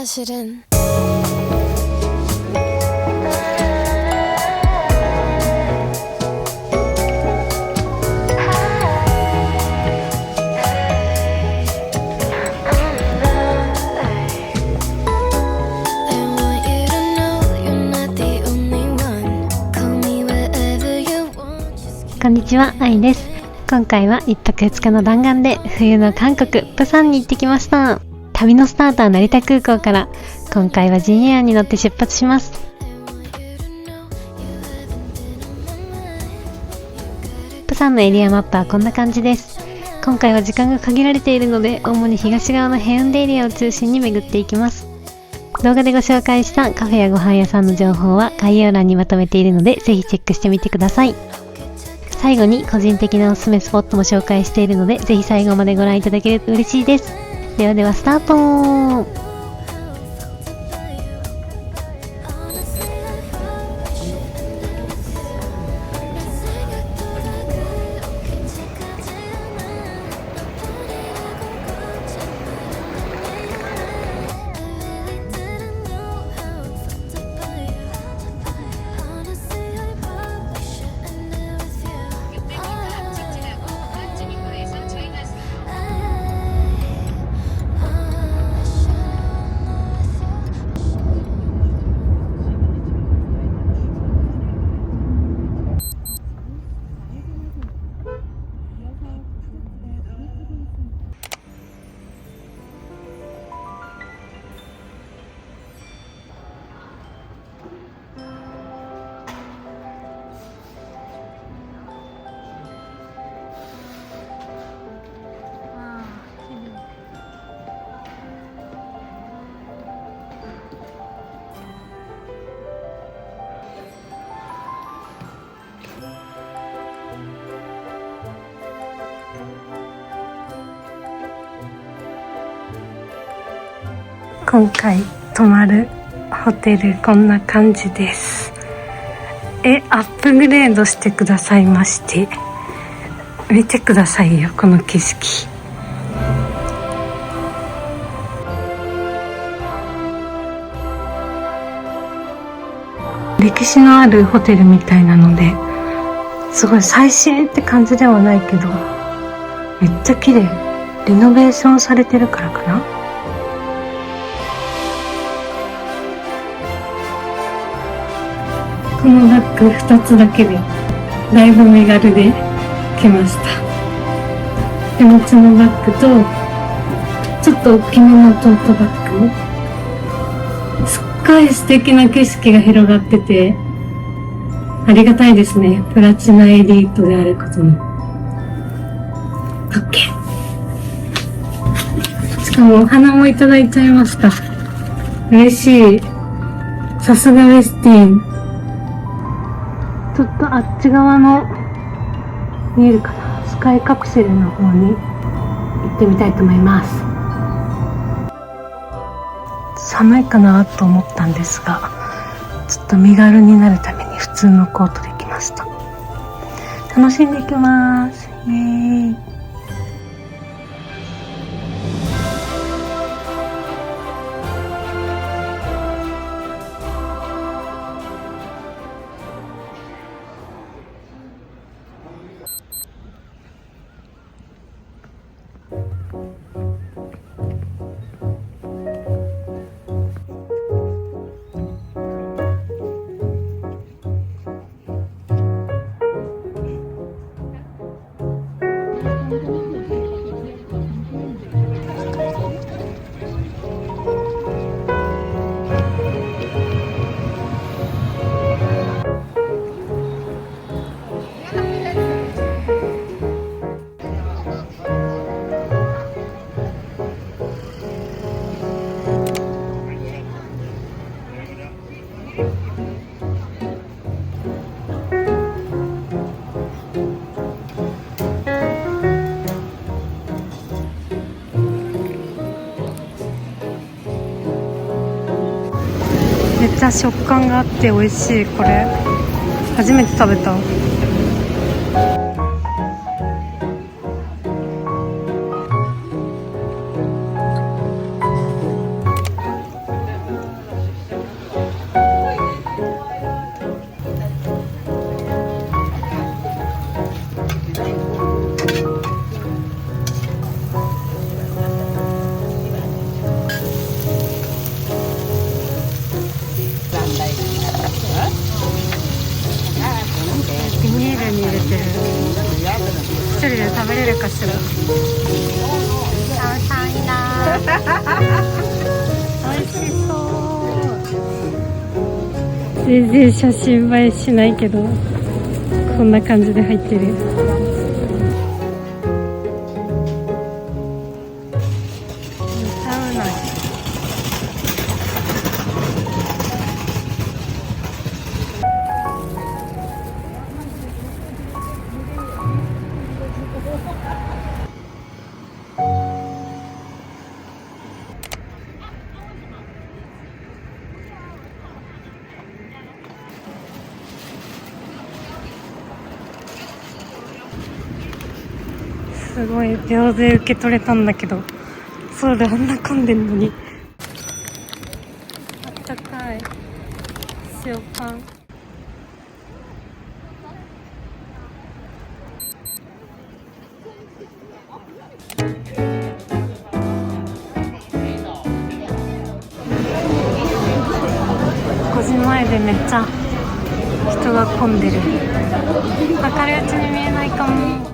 사실은こんにちは、あいです。今回は1泊2日の弾丸で冬の韓国、プサンに行ってきました。旅のスタートは成田空港から、今回はジンエアに乗って出発します。プサンのエリアマップはこんな感じです。今回は時間が限られているので、主に東側のヘウンデエリアを中心に巡っていきます。動画でご紹介したカフェやご飯屋さんの情報は概要欄にまとめているので、ぜひチェックしてみてください。最後に個人的なおすすめスポットも紹介しているので、ぜひ最後までご覧いただけると嬉しいです。ではではスタート。今回泊まるホテルこんな感じです。アップグレードしてくださいまして、見てくださいよ、この景色。歴史のあるホテルみたいなので、すごい最新って感じではないけど、めっちゃ綺麗。リノベーションされてるからかな。このバッグ2つだけでだいぶ身軽で来ました。手持ちのバッグとちょっと大きめのトートバッグ、すっごい素敵な景色が広がっててありがたいですね。プラチナエリートであることに。OK。しかもお花もいただいちゃいました。嬉しい。さすがウェスティン。ちょっとあっち側の見えるかな、スカイカプセルの方に行ってみたいと思います。寒いかなと思ったんですが、ちょっと身軽になるために普通のコートで来ました。楽しんでいきます。イエーイ。めっちゃ食感があって美味しい。これ初めて食べた。れるかしら。さんだ美味しそう。全然写真映えしないけど、こんな感じで入ってる。サウナ。すごい秒で受け取れたんだけど、そうであんな混んでんのに。あったかい塩パン。5時前でめっちゃ人が混んでる。明るいうちに見えないかも。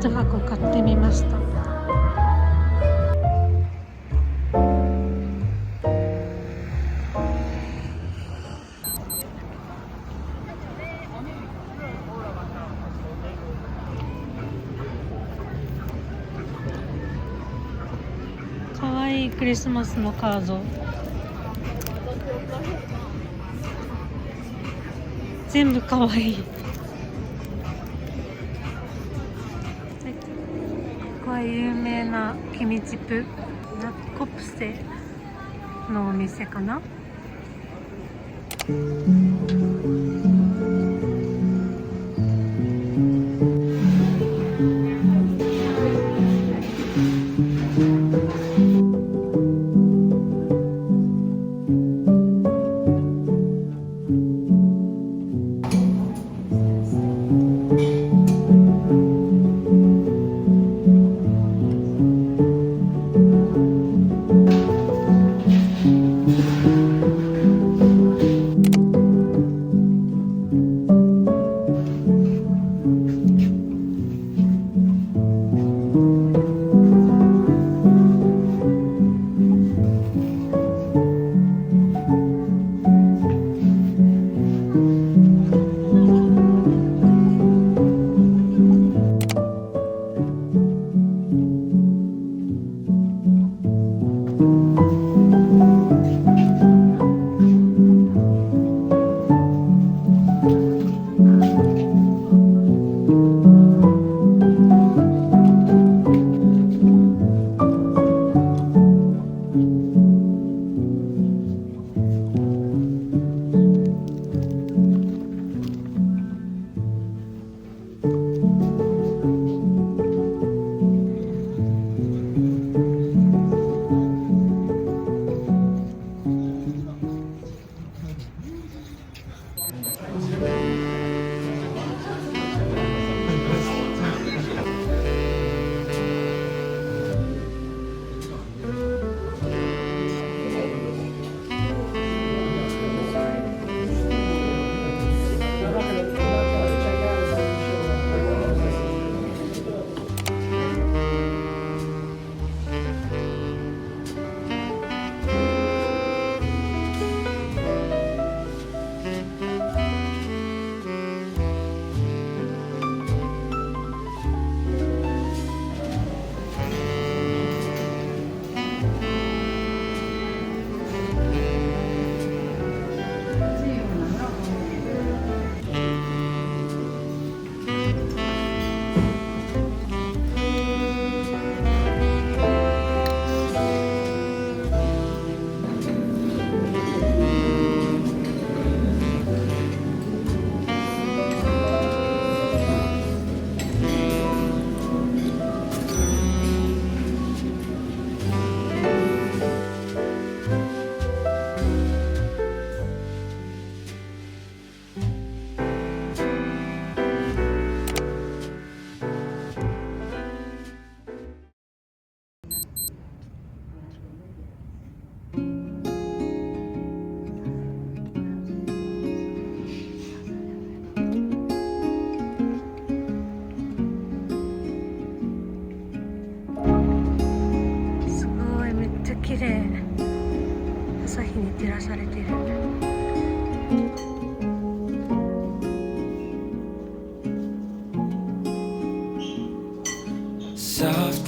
1箱買ってみました。かわいいクリスマスのカード。全部かわいい。ここは有名なキミチプナコプセのお店かな。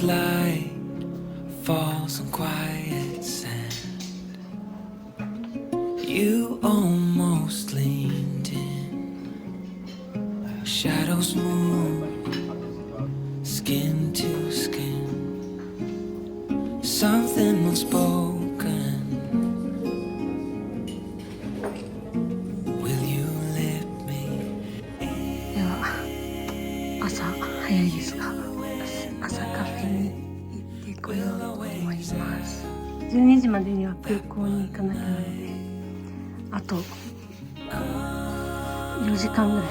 soft light falls on quiet sand. You almost leaned in. Shadows move, skin to skin. Something unspoken. Will you let me? では朝早いですが朝カフェに行ってこようと思います。12時までには空港に行かなきゃなので、あと4時間ぐらい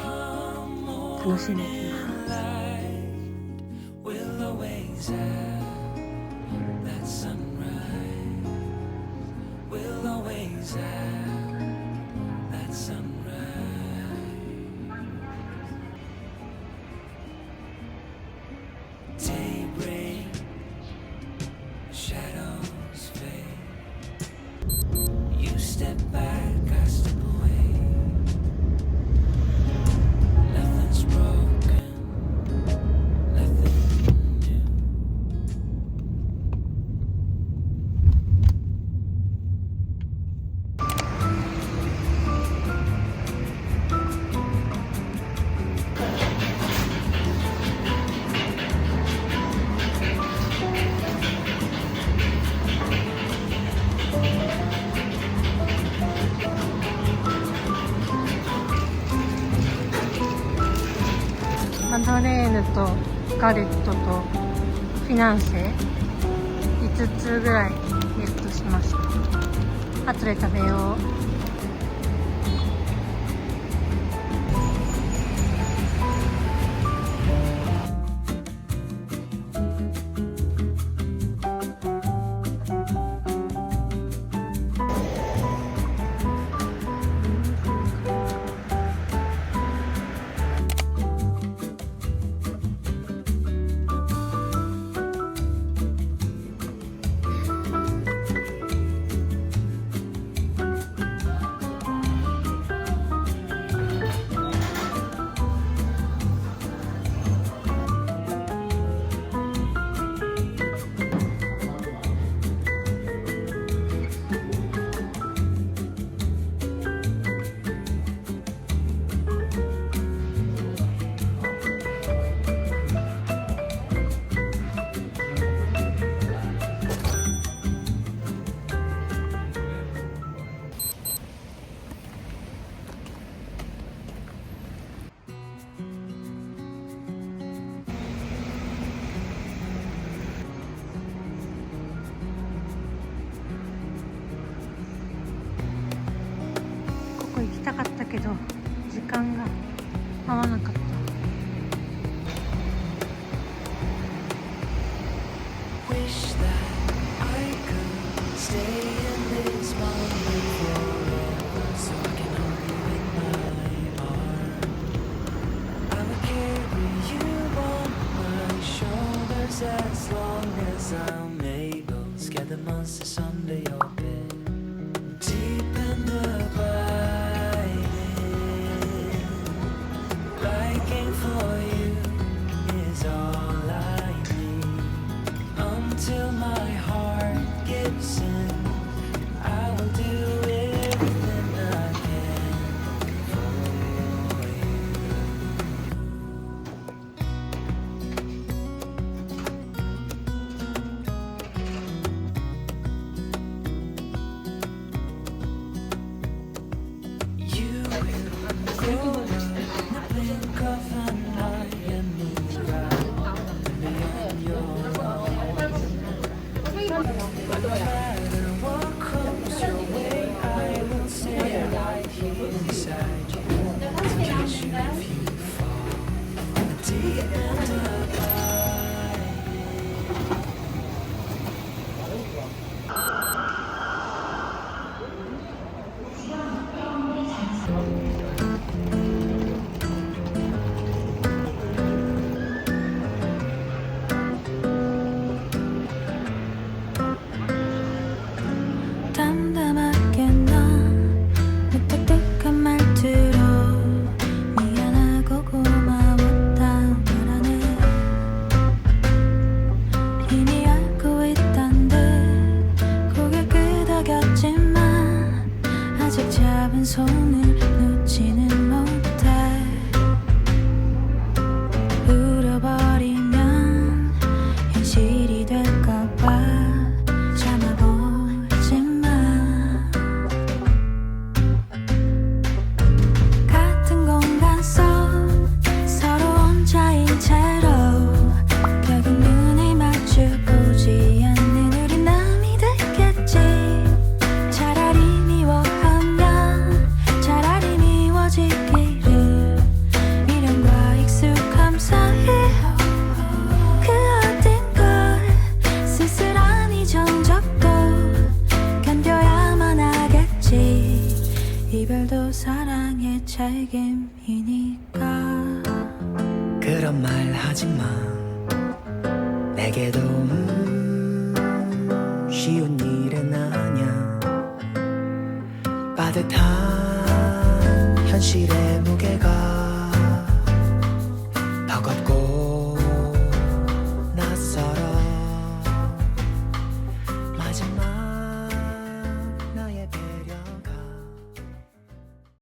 楽しんできます。Step back, I step away. Nothing's broken, nothing new. マドレーヌとガレットとフィナンシェ5つぐらいゲットしました。後で食べよう。ここ行きたかったけど時間が合わなかった。Wish that I could stay in this moment forever, so I can hold you in my arms. I will carry you on my shoulders as long as I'm able. Scare the monsters under your bed. Deep and abiding, liking for you is all I need. Until my heart gives in, I will do everything I can for you. 그런 말 하지마. 내게도 쉬운 일은 아냐. 빠듯한 현실의 무게가